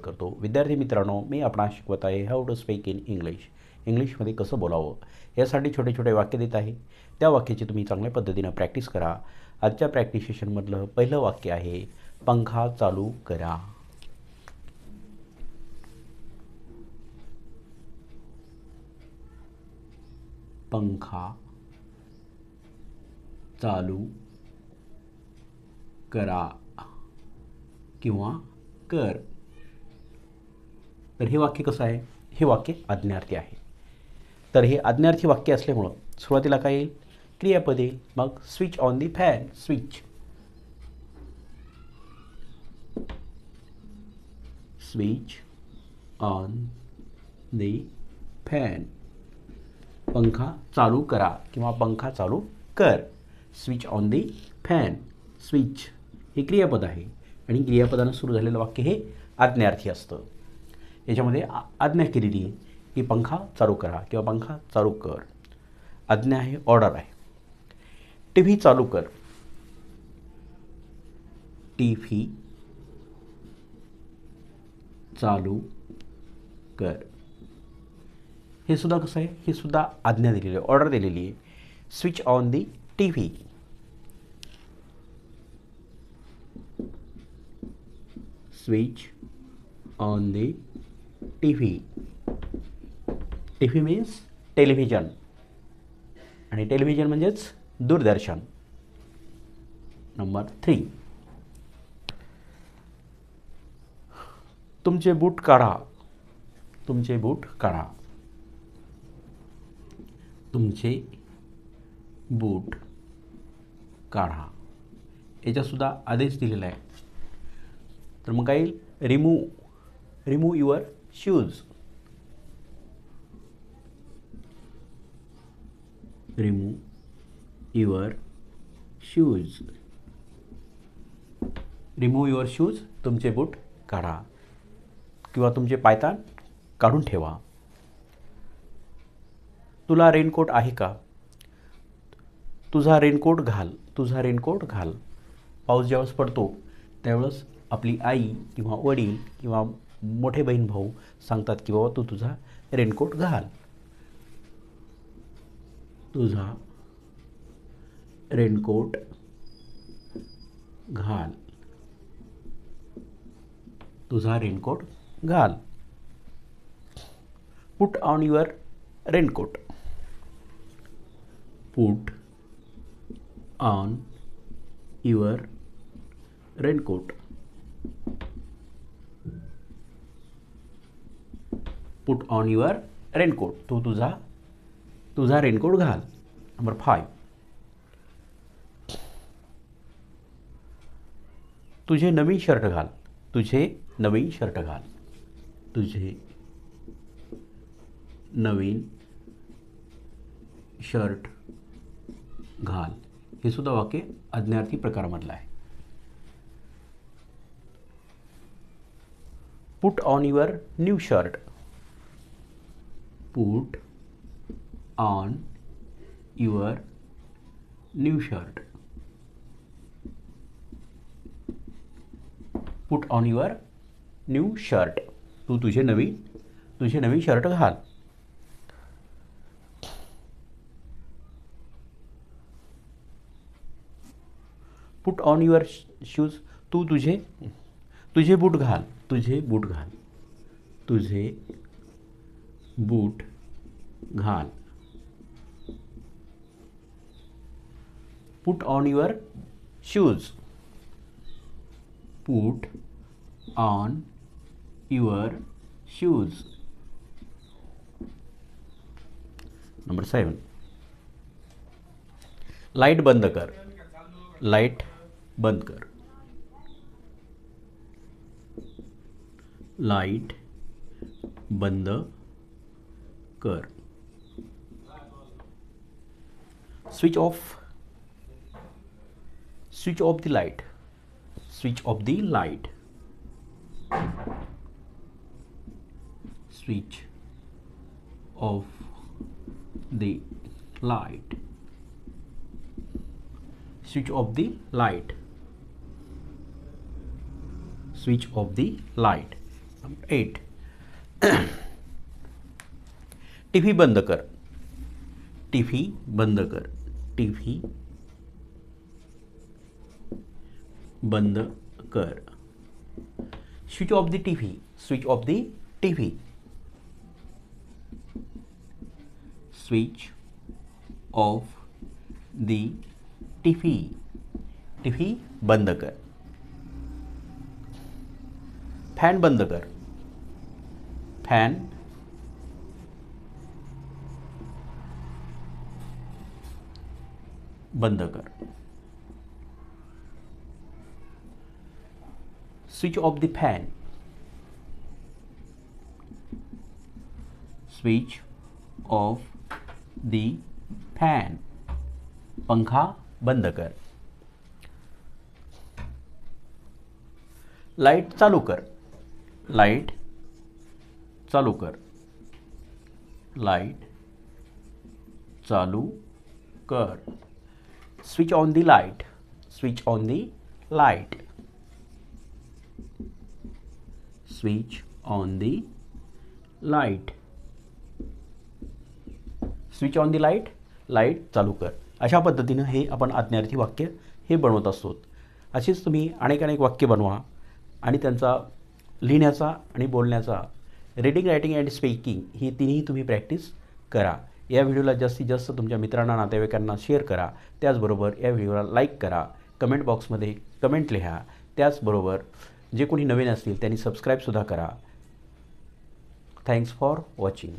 करतो. विद्यार्थी मित्रांनो, मी आपणास शिकवत आहे how to speak in English. इंग्लिशमध्ये कसं बोलावं यासाठी छोटे छोटे वाक्य देत आहे. त्या वाक्याची तुम्ही चांगल्या पद्धतीनं प्रॅक्टिस करा. आजच्या प्रॅक्टिस सेशनमधलं पहिलं वाक्य आहे, पंखा चालू करा. पंखा चालू करा किंवा कर. तर हे वाक्य कसं आहे? हे वाक्य आज्ञार्थी आहे. तर हे आज्ञार्थी वाक्य असल्यामुळं सुरुवातीला काय येईल? क्रियापद येईल. मग switch on the fan. Switch on the fan. पंखा चालू करा किंवा पंखा चालू कर. Switch on the fan. Switch हे क्रियापद आहे आणि क्रियापदानं सुरू झालेलं वाक्य हे आज्ञार्थी असतं. याच्यामध्ये आज्ञा केलेली आहे की पंखा चालू करा किंवा पंखा चालू कर. आज्ञा आहे, ऑर्डर आहे. टी व्ही चालू कर. टी व्ही चालू कर. हे सुद्धा कसं आहे? हे सुद्धा आज्ञा दिलेली आहे, ऑर्डर दिलेली आहे. Switch on the T V. Switch on the T V. T V means television आणि टेलिव्हिजन म्हणजेच दूरदर्शन. नंबर 3, तुमचे बूट काढा. तुमचे बूट काढा. तुमचे बूट काढा. याच्यासुद्धा आदेश दिलेला आहे. तर मग काय येईल? Remove your shoes. Remove your shoes. Remove your shoes. तुमचे बूट काढा किंवा तुमचे पायतान काढून ठेवा. तुला रेनकोट आहे का? तुझा रेनकोट घाल. तुझा रेनकोट घाल. पाऊस ज्यावेळेस पडतो त्यावेळेस आपली आई किंवा वडील किंवा मोठे बहीण भाऊ सांगतात की बाबा तू तुझा रेनकोट घाल. तुझा रेनकोट घाल. तुझा रेनकोट घाल. Put on your raincoat. Put on your raincoat. Put on your raincoat. तू तुझा रेनकोट घाल. नंबर 5, तुझे नवीन शर्ट घाल. तुझे नवीन शर्ट घाल. तुझे नवीन शर्ट घाल. हे सुद्धा वाक्य आज्ञार्थी प्रकारामधलं आहे. Put on your new shirt. Put on your new shirt. Put on your new shirt. तू तुझे नवीन शर्ट घाल. Put on your shoes. तू तुझे बूट घाल. तुझे बूट घाल. तुझे बूट घाल. Put on your shoes. Put on your shoes. Number 7, light बंद कर. लाईट बंद कर. लाईट बंद कर. Switch off the light. Switch off the light. Switch off the light. Switch off the light. Switch off the light. 8. TV बंद कर. TV बंद कर. टीव्ही बंद कर. Switch off the TV. Switch off the TV. Switch off the TV. TV बंद कर. Fan बंद कर. फॅन बंद कर. Switch off the fan. Switch off the fan. पंखा बंद कर. लाईट चालू कर. लाईट चालू कर. लाईट चालू कर. Switch on the light. Switch on the light. Switch on the light. Switch on the light. Light चालू कर. अशा पद्धतीनं हे आपण आज्ञार्थी वाक्य हे बनवत असतो. अशीच तुम्ही अनेक वाक्य बनवा आणि त्यांचा लिहिण्याचा आणि बोलण्याचा रीडिंग, रायटिंग अँड स्पीकिंग ही तिन्ही तुम्ही प्रॅक्टिस करा. या व्हिडिओला जास्तीत जास्त तुमच्या मित्रांना, नातेवाईकांना शेअर करा. त्याचबरोबर या व्हिडिओला लाईक करा. कमेंट बॉक्समध्ये कमेंट लिहा. त्याचबरोबर जे कोणी नवीन असतील त्यांनी सबस्क्राईबसुद्धा करा. Thanks for watching.